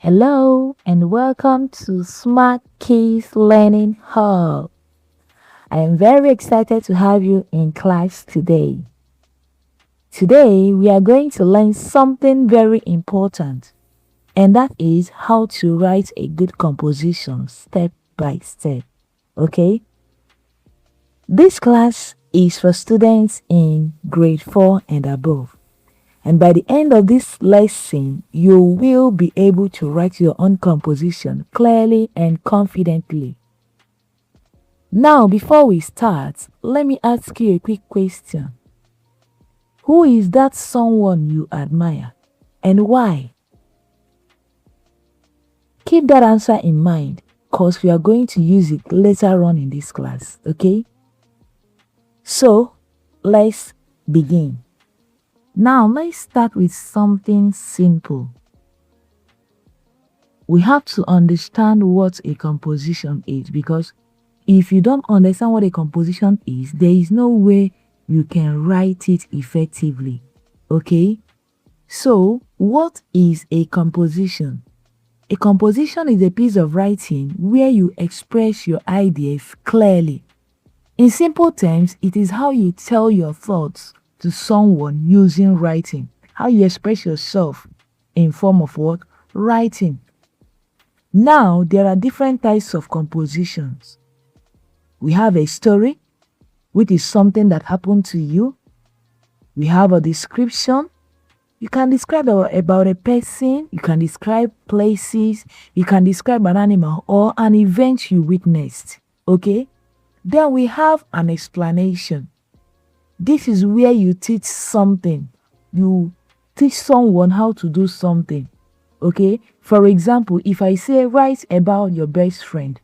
Hello and welcome to Smart Keys Learning Hub. I am very excited to have you in class today. Today we are going to learn something very important, and that is how to write a good composition step by step. Okay? This class is for students in grade 4 and above. And by the end of this lesson, you will be able to write your own composition clearly and confidently. Now, before we start, let me ask you a quick question. Who is that someone you admire and why? Keep that answer in mind because we are going to use it later on in this class, okay? So, let's begin. Now, let's start with something simple. We have to understand what a composition is, because if you don't understand what a composition is, there is no way you can write it effectively. Okay? So, what is a composition? A composition is a piece of writing where you express your ideas clearly. In simple terms, it is how you tell your thoughts to someone using writing, how you express yourself in form of what? Writing. Now, there are different types of compositions. We have a story, which is something that happened to you. We have a description. You can describe about a person, you can describe places, you can describe an animal or an event you witnessed. Okay? Then we have an explanation. This is where you teach something. You teach someone how to do something. Okay? For example, if I say write about your best friend,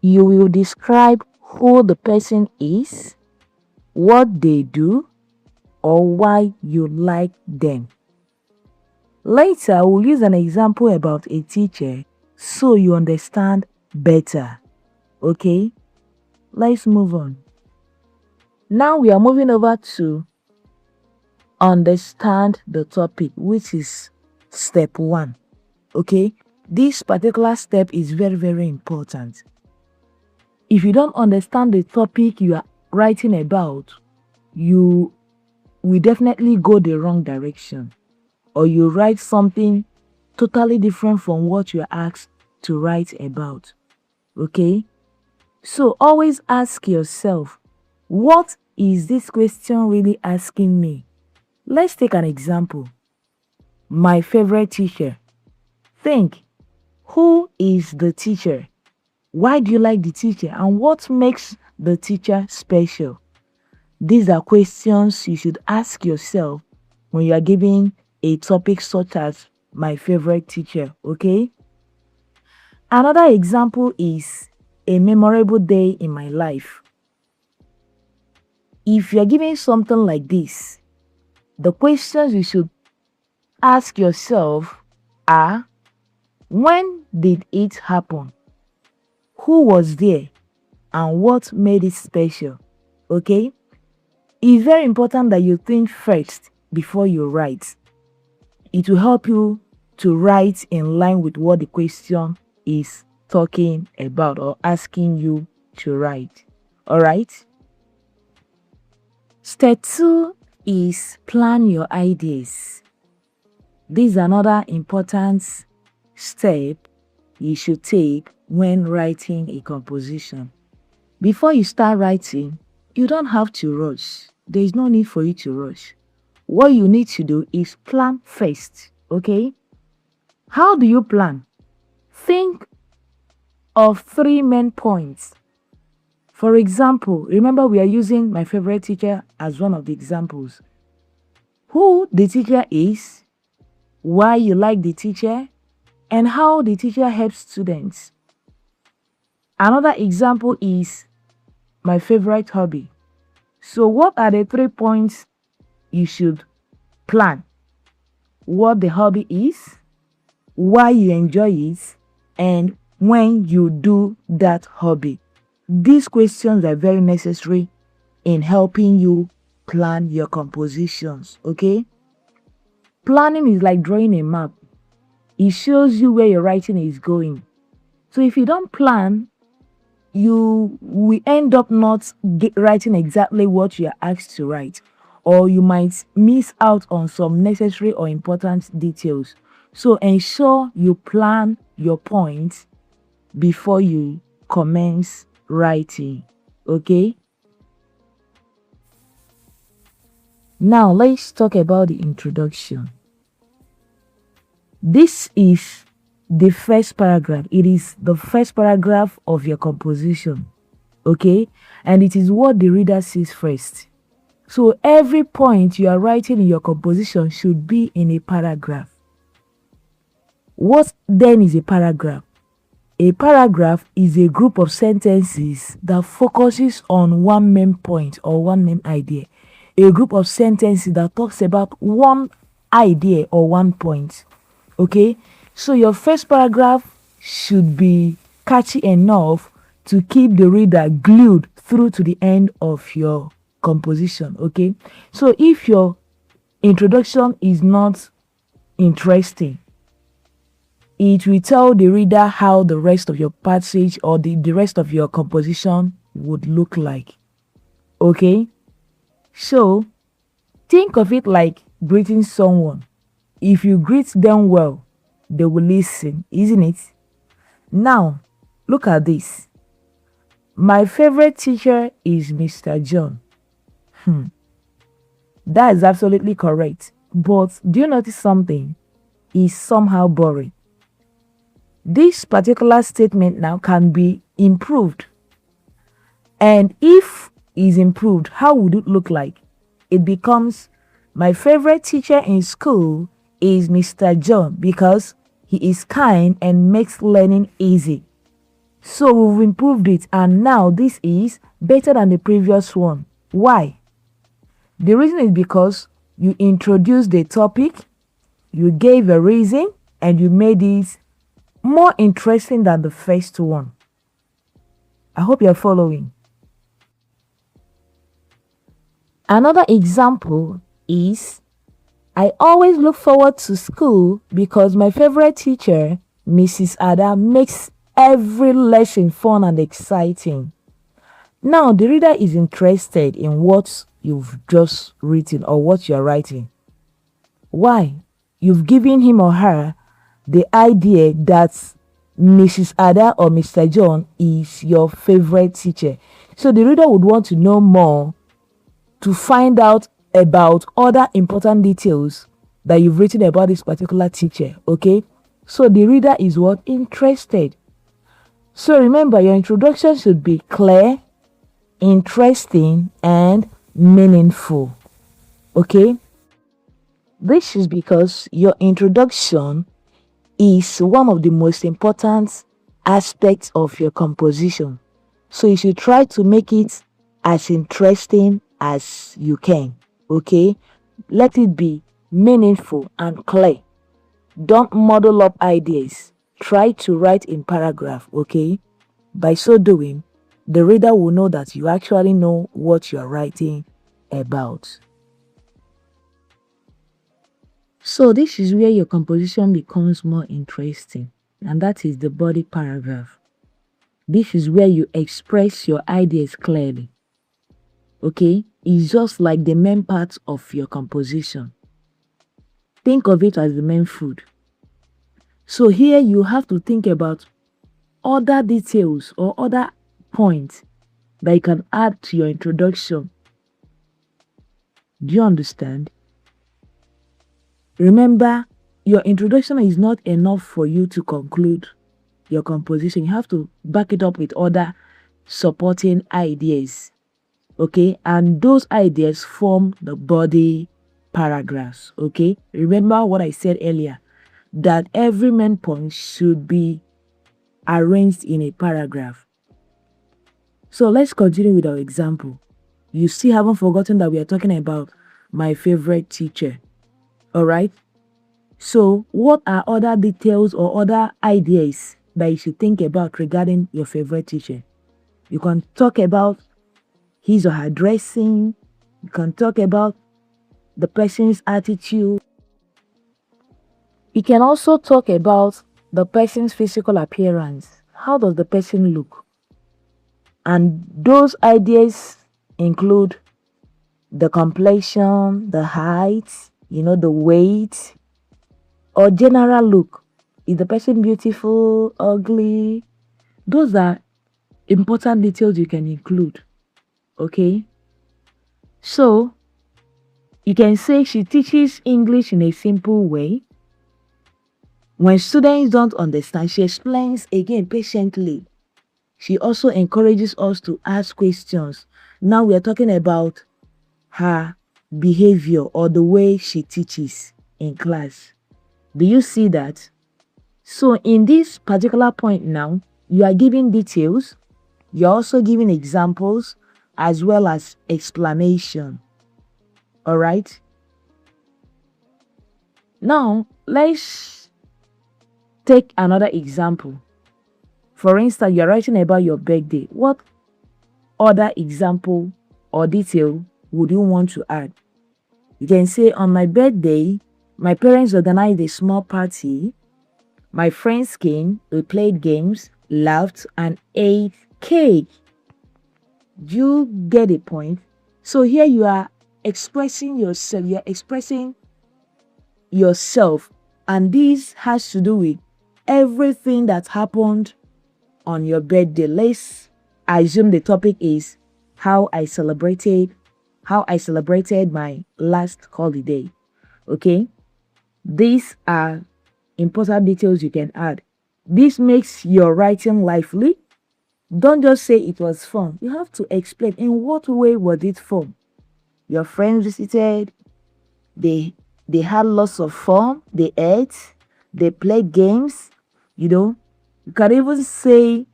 you will describe who the person is, what they do, or why you like them. Later, we'll use an example about a teacher so you understand better. Okay? Let's move on. Now we are moving over to understand the topic, which is step 1. Okay? This particular step is very, very important. If you don't understand the topic you are writing about, you will definitely go the wrong direction, or you write something totally different from what you are asked to write about. Okay? So always ask yourself, what is this question really asking me? Let's take an example. My favorite teacher. Think, who is the teacher? Why do you like the teacher? And what makes the teacher special? These are questions you should ask yourself when you are giving a topic such as my favorite teacher, okay? Another example is a memorable day in my life. If you're giving something like this, the questions you should ask yourself are, when did it happen? Who was there? And what made it special? Okay? It's very important that you think first before you write. It will help you to write in line with what the question is talking about or asking you to write. Alright? Step 2 is plan your ideas. This is another important step you should take when writing a composition. Before you start writing, you don't have to rush. There is no need for you to rush. What you need to do is plan first, okay? How do you plan? Think of 3 main points. For example, remember we are using my favorite teacher as one of the examples. Who the teacher is, why you like the teacher, and how the teacher helps students. Another example is my favorite hobby. So what are the 3 points you should plan? What the hobby is, why you enjoy it, and when you do that hobby. These questions are very necessary in helping you plan your compositions, okay? Planning is like drawing a map. It shows you where your writing is going. So if you don't plan, you will end up not writing exactly what you are asked to write, or you might miss out on some necessary or important details. So ensure you plan your points before you commence writing. Okay, now let's talk about the introduction. This is the first paragraph. It is the first paragraph of your composition. Okay, and it is what the reader sees first. So every point you are writing in your composition should be in a paragraph. What then is a paragraph? A paragraph is a group of sentences that focuses on one main point or one main idea. A group of sentences that talks about one idea or one point. Okay, so your first paragraph should be catchy enough to keep the reader glued through to the end of your composition. Okay, so if your introduction is not interesting, it will tell the reader how the rest of your passage or the rest of your composition would look like. Okay, so think of it like greeting someone. If you greet them well, they will listen, isn't it? Now, look at this. My favorite teacher is Mr. John. That is absolutely correct. But do you notice something? Is somehow boring. This particular statement now can be improved. And if is improved, how would it look like? It becomes, my favorite teacher in school is Mr. John because he is kind and makes learning easy. So we've improved it, and now this is better than the previous one. Why? The reason is because you introduced the topic, you gave a reason, and you made it more interesting than the first one. I hope you're following. Another example is, I always look forward to school because my favorite teacher, Mrs. Ada, makes every lesson fun and exciting. Now the reader is interested in what you've just written or what you're writing. Why? You've given him or her the idea that Mrs. Ada or Mr. John is your favorite teacher. So the reader would want to know more to find out about other important details that you've written about this particular teacher. Okay, so the reader is what? Interested. So remember, your introduction should be clear, interesting, and meaningful. Okay, this is because your introduction is one of the most important aspects of your composition. So you should try to make it as interesting as you can. Okay, let it be meaningful and clear. Don't muddle up ideas. Try to write in paragraph. Okay, by so doing, the reader will know that you actually know what you are writing about. So this is where your composition becomes more interesting, and that is the body paragraph. This is where you express your ideas clearly. Okay, it's just like the main part of your composition. Think of it as the main food. So here you have to think about other details or other points that you can add to your introduction. Do you understand? Remember, your introduction is not enough for you to conclude your composition. You have to back it up with other supporting ideas. Okay, and those ideas form the body paragraphs. Okay, remember what I said earlier, that every main point should be arranged in a paragraph. So let's continue with our example. You still haven't forgotten that we are talking about my favorite teacher. All right, so what are other details or other ideas that you should think about regarding your favorite teacher? You can talk about his or her dressing. You can talk about the person's attitude. You can also talk about the person's physical appearance. How does the person look? And those ideas include the complexion, the height, the weight, or general look. Is the person beautiful, ugly? Those are important details you can include. Okay? So, you can say she teaches English in a simple way. When students don't understand, she explains again patiently. She also encourages us to ask questions. Now we are talking about her behavior or the way she teaches in class. Do you see that? So in this particular point now, you are giving details, you're also giving examples as well as explanation. All right? Now, let's take another example. For instance, you're writing about your birthday. What other example or detail would you want to add? You can say, on my birthday, my parents organized a small party. My friends came, we played games, laughed, and ate cake. Do you get a point? So here you are expressing yourself. You're expressing yourself. And this has to do with everything that happened on your birthday. Let's assume the topic is how I celebrated my last holiday. Okay? These are important details you can add. This makes your writing lively. Don't just say it was fun. You have to explain in what way was it fun. Your friends visited, they had lots of fun, they ate, they played games, You can even say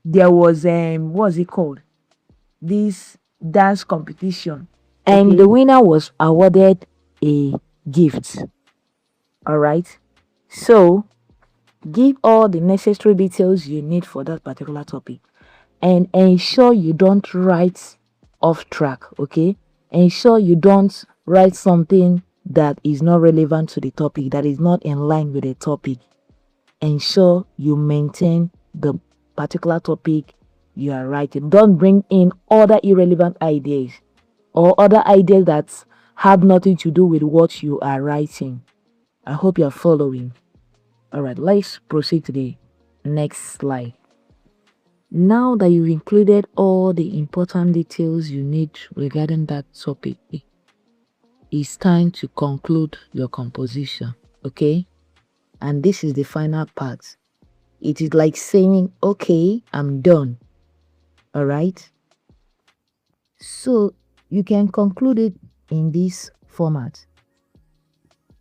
there was what's it called? This dance competition. And the winner was awarded a gift. All right. So give all the necessary details you need for that particular topic and ensure you don't write off track. Okay. Ensure you don't write something that is not relevant to the topic, that is not in line with the topic. Ensure you maintain the particular topic you are writing. Don't bring in other irrelevant ideas or other ideas that have nothing to do with what you are writing. I hope you're following. All right, let's proceed to the next slide. Now that you've included all the important details you need regarding that topic, it's time to conclude your composition, okay? And this is the final part. It is like saying, okay, I'm done. All right? So you can conclude it in this format.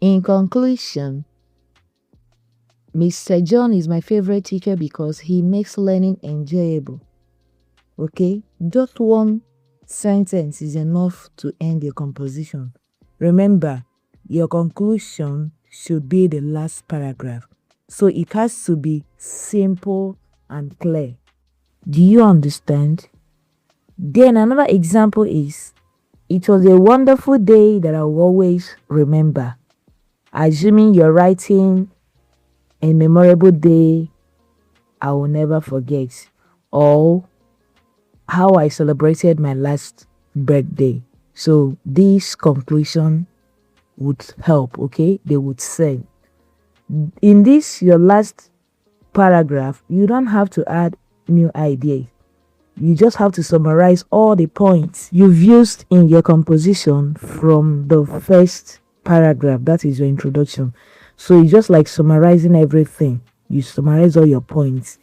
In conclusion, Mr. John is my favorite teacher because he makes learning enjoyable. Okay? Just one sentence is enough to end your composition. Remember, your conclusion should be the last paragraph. So it has to be simple and clear. Do you understand? Then another example is, it was a wonderful day that I will always remember. Assuming you're writing a memorable day I will never forget, or how I celebrated my last birthday. So this conclusion would help, okay? They would say, in this, your last paragraph, you don't have to add new ideas. You just have to summarize all the points you've used in your composition from the first paragraph. That is your introduction. So it's just like summarizing everything. You summarize all your points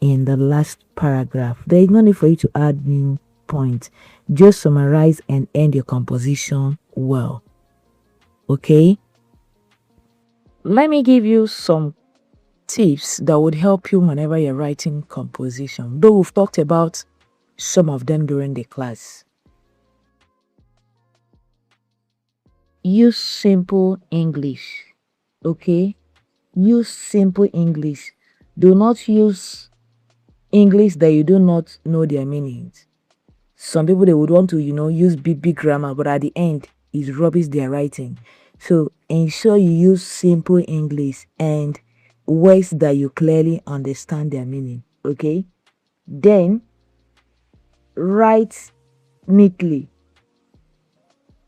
in the last paragraph. There is no need for you to add new points. Just summarize and end your composition well. Okay? Let me give you some tips that would help you whenever you're writing composition, though we've talked about some of them during the class. Use simple English. Okay? Use simple English. Do not use English that you do not know their meanings. Some people, they would want to, use big grammar, but at the end, it's rubbish they're writing. So ensure you use simple English and words that you clearly understand their meaning. Okay. Then write neatly.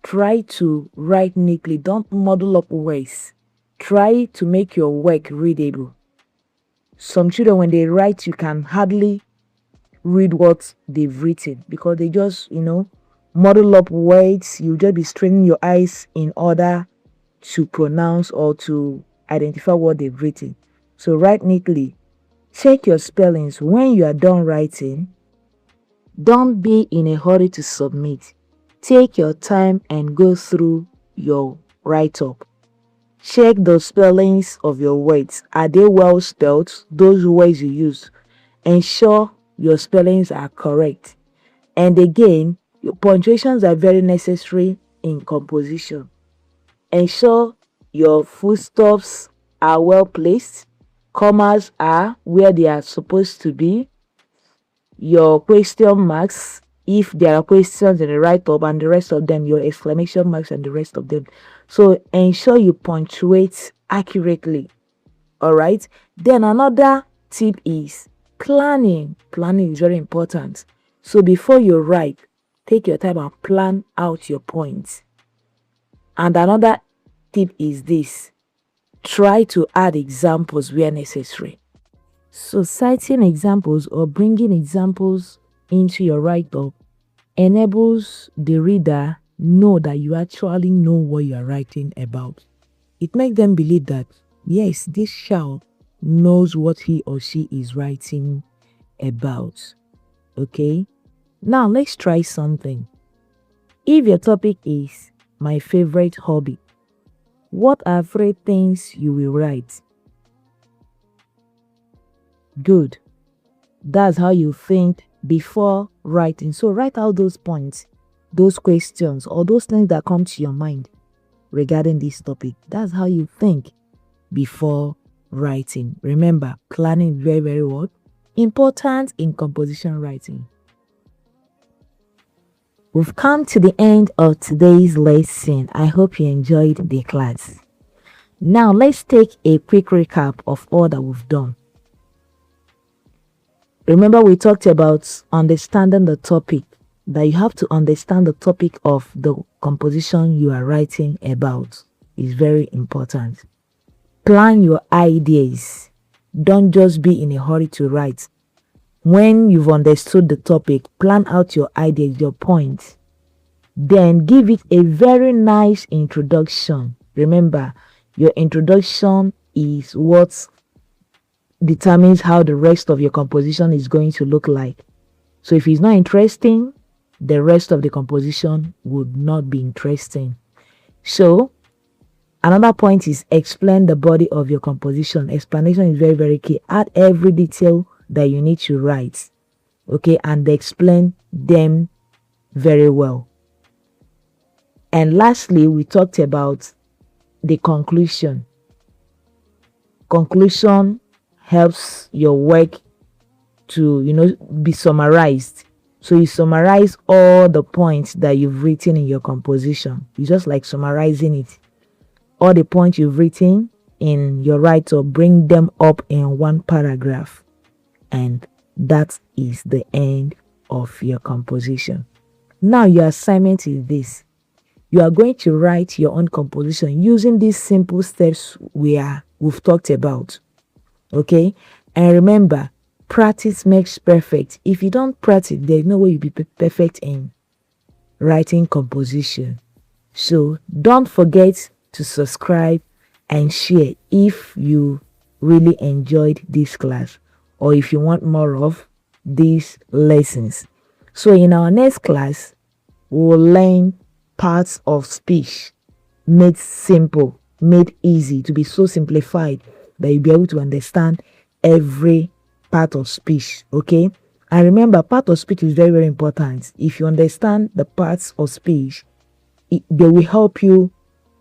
Try to write neatly. Don't muddle up words. Try to make your work readable. Some children, when they write, you can hardly read what they've written because they just, muddle up words. You just be straining your eyes in order to pronounce or to identify what they've written. So write neatly. Check your spellings when you are done writing. Don't be in a hurry to submit. Take your time and go through your write-up. Check the spellings of your words. Are they well spelled? Those words you use. Ensure your spellings are correct. And again, your punctuations are very necessary in composition. Ensure your full stops are well placed. Commas are where they are supposed to be. Your question marks, if there are questions in the write-up, and the rest of them, your exclamation marks and the rest of them. So ensure you punctuate accurately. All right. Then another tip is planning. Planning is very important. So before you write, take your time and plan out your points. And another tip is this: try to add examples where necessary. So citing examples or bringing examples into your write-up enables the reader know that you actually know what you are writing about. It makes them believe that, yes, this child knows what he or she is writing about. Okay? Now let's try something. If your topic is my favorite hobby, what are 3 things you will write? Good. That's how you think before writing. So write out those points, those questions, or those things that come to your mind regarding this topic. That's how you think before writing. Remember, planning is very, very what? Important in composition writing. We've come to the end of today's lesson. I hope you enjoyed the class. Now let's take a quick recap of all that we've done. Remember, we talked about understanding the topic, that you have to understand the topic of the composition you are writing about. Is very important. Plan your ideas. Don't just be in a hurry to write. When you've understood the topic, plan out your ideas, your points. Then give it a very nice introduction. Remember, your introduction is what determines how the rest of your composition is going to look like. So if it's not interesting, the rest of the composition would not be interesting. So another point is explain the body of your composition. Explanation is very, very key. Add every detail that you need to write, okay, and explain them very well. And lastly, we talked about the conclusion. Conclusion helps your work to be summarized. So you summarize all the points that you've written in your composition. You just like summarizing it. All the points you've written in your write-up, bring them up in one paragraph, and that is the end of your composition. Now your assignment is this: you are going to write your own composition using these simple steps we've talked about. Okay, and remember, practice makes perfect. If you don't practice, there's no way you'll be perfect in writing composition. So don't forget to subscribe and share if you really enjoyed this class, or if you want more of these lessons. So in our next class, we'll learn parts of speech made simple, made easy, to be so simplified that you'll be able to understand every part of speech. Okay, and remember, part of speech is very, very important. If you understand the parts of speech, they will help you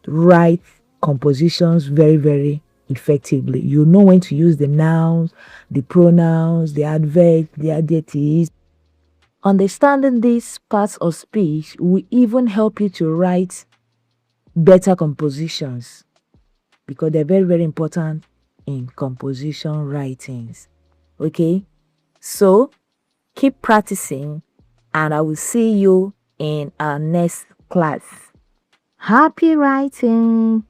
write compositions very, very effectively. You know when to use the nouns, the pronouns, the adverbs, the adjectives. Understanding these parts of speech will even help you to write better compositions, because they're very, very important in composition writings. Okay, so keep practicing, and I will see you in our next class. Happy writing!